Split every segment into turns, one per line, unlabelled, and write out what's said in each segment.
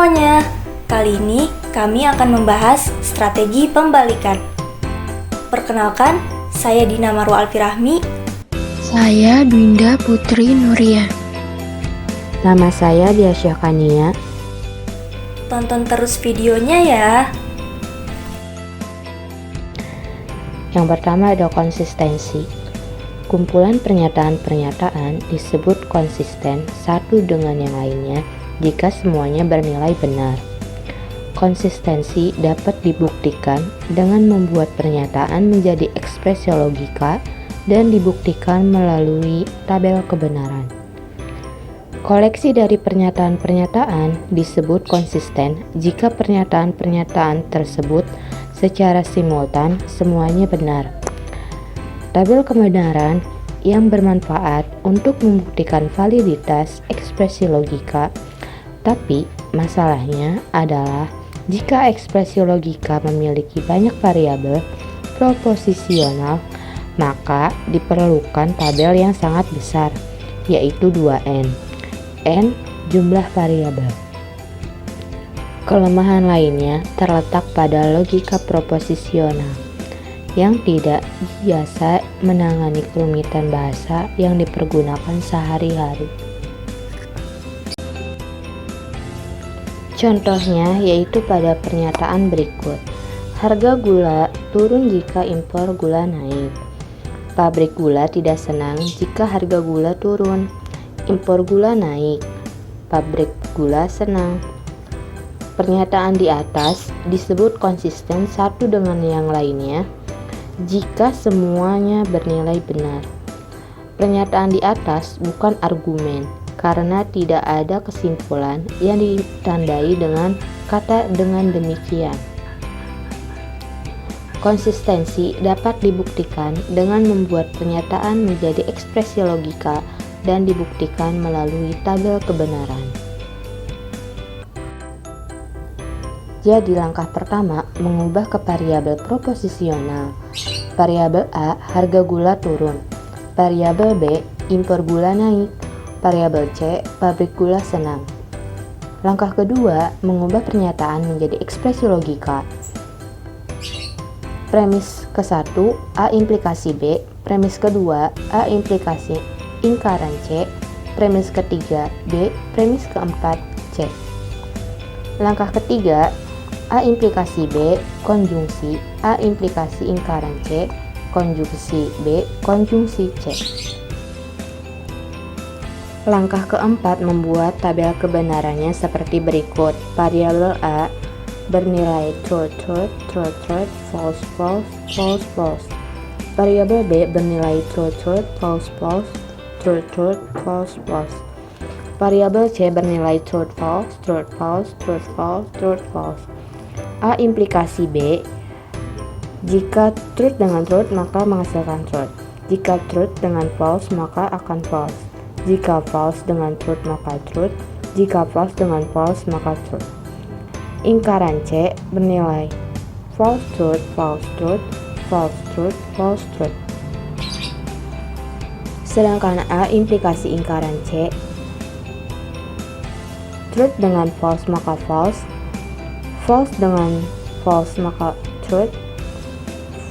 semuanya, kali ini kami akan membahas strategi pembalikan. Perkenalkan, saya Dina Marwa Alfirahmi.
Saya Dwinda Putri Nuria.
Nama saya Dia Syakania.
Tonton terus videonya ya.
Yang pertama ada konsistensi. Kumpulan pernyataan-pernyataan disebut konsisten satu dengan yang lainnya jika semuanya bernilai benar. Konsistensi dapat dibuktikan dengan membuat pernyataan menjadi ekspresi logika dan dibuktikan melalui tabel kebenaran. Koleksi dari pernyataan-pernyataan disebut konsisten jika pernyataan-pernyataan tersebut secara simultan semuanya benar. Tabel kebenaran yang bermanfaat untuk membuktikan validitas ekspresi logika, tapi masalahnya adalah jika ekspresi logika memiliki banyak variabel proposisional, maka diperlukan tabel yang sangat besar, yaitu 2N. N jumlah variabel. Kelemahan lainnya terletak pada logika proposisional yang tidak biasa menangani kerumitan bahasa yang dipergunakan sehari-hari. Contohnya yaitu pada pernyataan berikut. Harga gula turun jika impor gula naik. Pabrik gula tidak senang jika harga gula turun. Impor gula naik. Pabrik gula senang. Pernyataan di atas disebut konsisten satu dengan yang lainnya jika semuanya bernilai benar. Pernyataan di atas bukan argumen karena tidak ada kesimpulan yang ditandai dengan kata dengan demikian. Konsistensi dapat dibuktikan dengan membuat pernyataan menjadi ekspresi logika dan dibuktikan melalui tabel kebenaran. Jadi langkah pertama mengubah ke variabel proposisional. Variabel A, harga gula turun. Variabel B, impor gula naik. Variabel C, pabrik gula senang. Langkah kedua, mengubah pernyataan menjadi ekspresi logika. Premis ke-1, A implikasi B. Premis kedua, A implikasi ingkaran C. Premis ketiga, B. Premis keempat, C. Langkah ketiga, A implikasi B, konjungsi A implikasi ingkaran C, konjungsi B, konjungsi C. Langkah keempat membuat tabel kebenarannya seperti berikut. Variabel A bernilai true, true, true, true, false, false, false, false. Variabel B bernilai true, true, false, false, true, true, false, false. Variabel C bernilai true, false, true, false, true, false, true, false. A implikasi B, jika truth dengan truth maka menghasilkan truth. Jika truth dengan false maka akan false. Jika false dengan truth maka truth. Jika false dengan false maka truth. Ingkaran C bernilai false truth, false truth, false truth, false truth. Sedangkan A implikasi ingkaran C, truth dengan false maka false, false dengan false maka truth,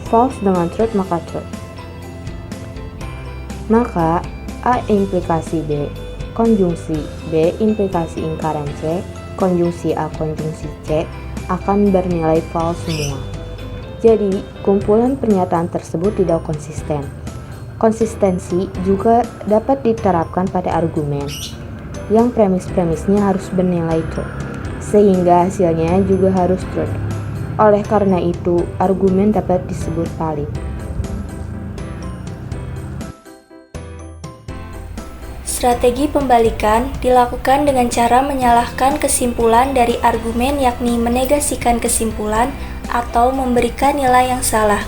false dengan truth maka truth. Maka A implikasi B, konjungsi B implikasi ingkaran C, konjungsi A konjungsi C akan bernilai false semua. Jadi, kumpulan pernyataan tersebut tidak konsisten. Konsistensi juga dapat diterapkan pada argumen yang premis-premisnya harus bernilai true, sehingga hasilnya juga harus true. Oleh karena itu, argumen dapat disebut valid.
Strategi pembalikan dilakukan dengan cara menyalahkan kesimpulan dari argumen, yakni menegasikan kesimpulan atau memberikan nilai yang salah.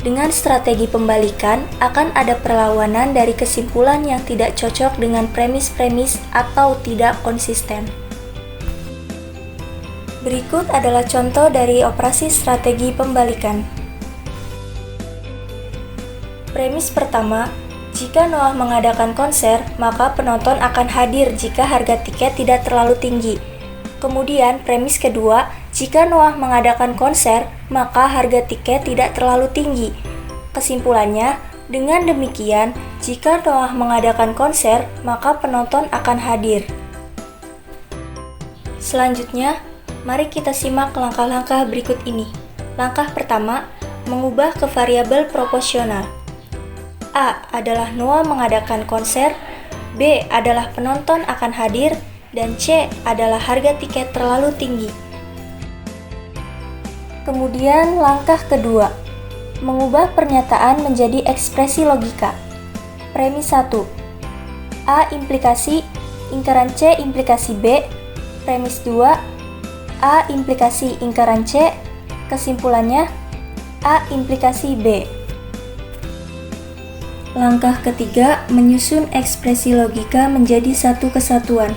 Dengan strategi pembalikan akan ada perlawanan dari kesimpulan yang tidak cocok dengan premis-premis atau tidak konsisten. Berikut adalah contoh dari operasi strategi pembalikan. Premis pertama, jika Noah mengadakan konser, maka penonton akan hadir jika harga tiket tidak terlalu tinggi. Kemudian, premis kedua, jika Noah mengadakan konser, maka harga tiket tidak terlalu tinggi. Kesimpulannya, dengan demikian, jika Noah mengadakan konser, maka penonton akan hadir. Selanjutnya, mari kita simak langkah-langkah berikut ini. Langkah pertama, mengubah ke variabel proporsional. A adalah Noah mengadakan konser, B adalah penonton akan hadir, dan C adalah harga tiket terlalu tinggi. Kemudian langkah kedua, mengubah pernyataan menjadi ekspresi logika. Premis 1. A implikasi, lingkaran C implikasi B. Premis 2. A implikasi lingkaran C. Kesimpulannya, A implikasi B. Langkah ketiga, menyusun ekspresi logika menjadi satu kesatuan.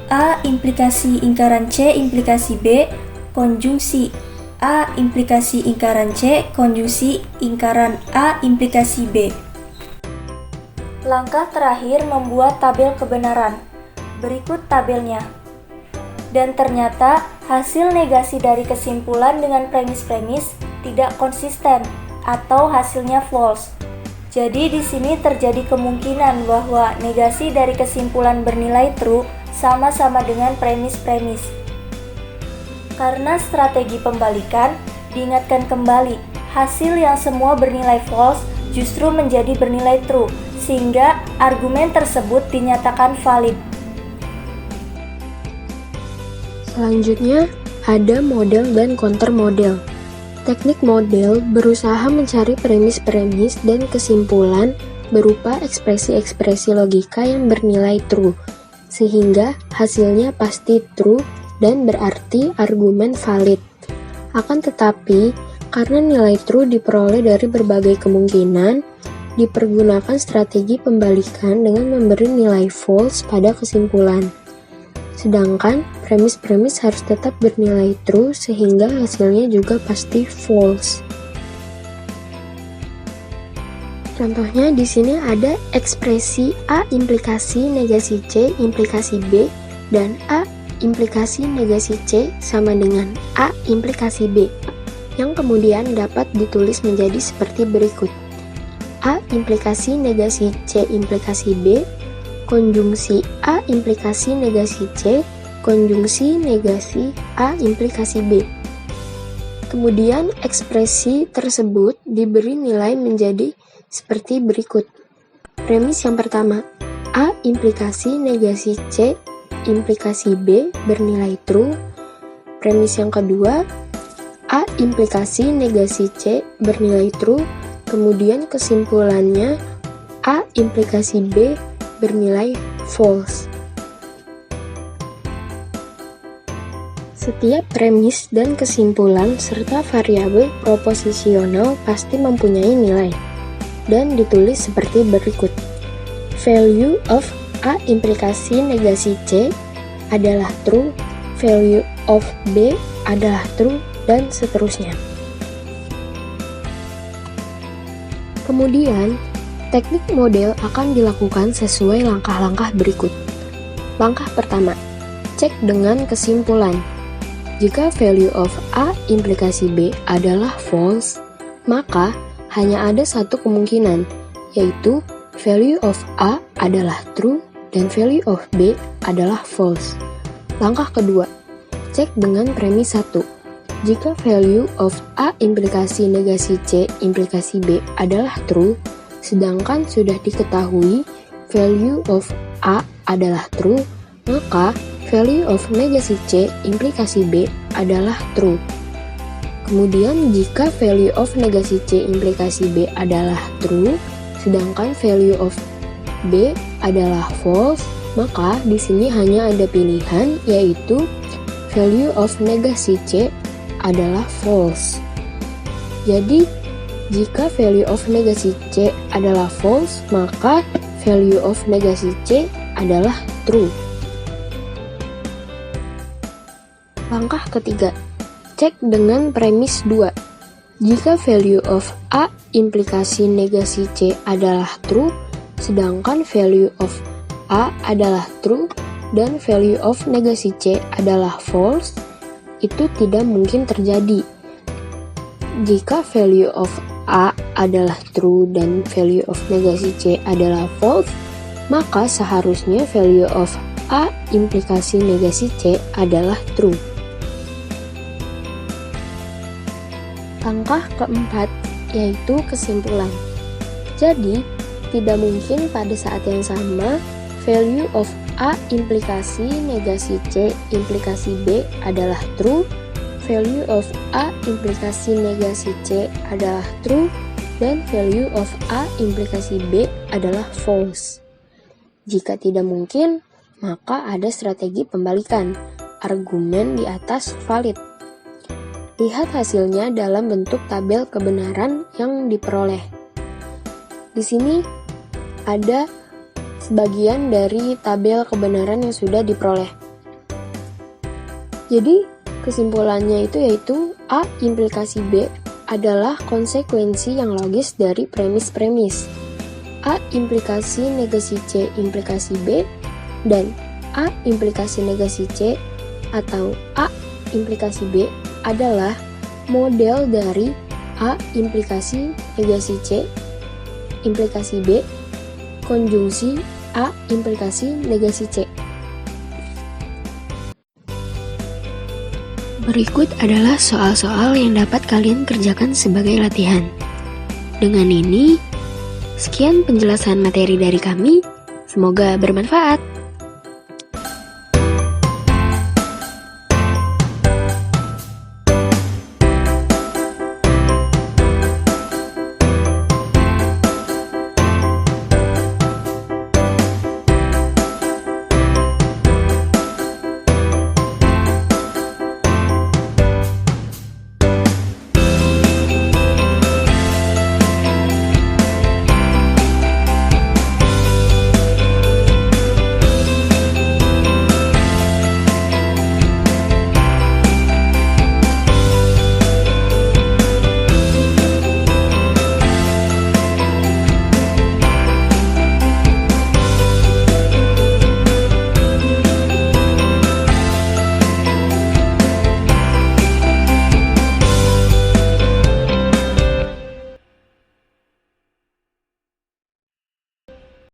A implikasi lingkaran C implikasi B, konjungsi A implikasi lingkaran C, konjungsi lingkaran A implikasi B. Langkah terakhir, membuat tabel kebenaran. Berikut tabelnya. Dan ternyata, hasil negasi dari kesimpulan dengan premis-premis tidak konsisten atau hasilnya false. Jadi di sini terjadi kemungkinan bahwa negasi dari kesimpulan bernilai true sama-sama dengan premis-premis. Karena strategi pembalikan, diingatkan kembali, hasil yang semua bernilai false justru menjadi bernilai true, sehingga argumen tersebut dinyatakan valid.
Selanjutnya, ada model dan counter model. Teknik model berusaha mencari premis-premis dan kesimpulan berupa ekspresi-ekspresi logika yang bernilai true, sehingga hasilnya pasti true dan berarti argumen valid. Akan tetapi, karena nilai true diperoleh dari berbagai kemungkinan, dipergunakan strategi pembalikan dengan memberi nilai false pada kesimpulan. Sedangkan premis-premis harus tetap bernilai true sehingga hasilnya juga pasti false. Contohnya di sini ada ekspresi A implikasi negasi C implikasi B dan A implikasi negasi C sama dengan A implikasi B, yang kemudian dapat ditulis menjadi seperti berikut. A implikasi negasi C implikasi B, konjungsi A implikasi negasi C, konjungsi negasi A implikasi B. Kemudian ekspresi tersebut diberi nilai menjadi seperti berikut. Premis yang pertama, A implikasi negasi C implikasi B bernilai true. Premis yang kedua, A implikasi negasi C bernilai true. Kemudian kesimpulannya, A implikasi B bernilai false. Setiap premis dan kesimpulan serta variabel proposisional pasti mempunyai nilai dan ditulis seperti berikut. Value of A implikasi negasi C adalah true, value of B adalah true, dan seterusnya. Kemudian, teknik model akan dilakukan sesuai langkah-langkah berikut. Langkah pertama, cek dengan kesimpulan. Jika value of A implikasi B adalah false, maka hanya ada satu kemungkinan, yaitu value of A adalah true dan value of B adalah false. Langkah kedua, cek dengan premis 1. Jika value of A implikasi negasi C implikasi B adalah true, sedangkan sudah diketahui value of A adalah true, maka value of negasi C implikasi B adalah true. Kemudian jika value of negasi C implikasi B adalah true, sedangkan value of B adalah false, maka di sini hanya ada pilihan, yaitu value of negasi C adalah false. Jadi jika value of negasi C adalah false, maka value of negasi C adalah true. Langkah ketiga, cek dengan premis 2. Jika value of A implikasi negasi C adalah true, sedangkan value of A adalah true, dan value of negasi C adalah false, itu tidak mungkin terjadi. Jika value of A adalah true dan value of negasi C adalah false, maka seharusnya value of A implikasi negasi C adalah true. Langkah keempat yaitu kesimpulan. Jadi, tidak mungkin pada saat yang sama value of A implikasi negasi C implikasi B adalah true, value of A implikasi negasi C adalah true, dan value of A implikasi B adalah false. Jika tidak mungkin, maka ada strategi pembalikan. Argumen di atas valid. Lihat hasilnya dalam bentuk tabel kebenaran yang diperoleh. Di sini ada sebagian dari tabel kebenaran yang sudah diperoleh. Jadi, kesimpulannya itu yaitu A implikasi B adalah konsekuensi yang logis dari premis-premis. A implikasi negasi C implikasi B dan A implikasi negasi C atau A implikasi B adalah model dari A implikasi negasi C implikasi B konjungsi A implikasi negasi C. Berikut adalah soal-soal yang dapat kalian kerjakan sebagai latihan. Dengan ini, sekian penjelasan materi dari kami. Semoga bermanfaat.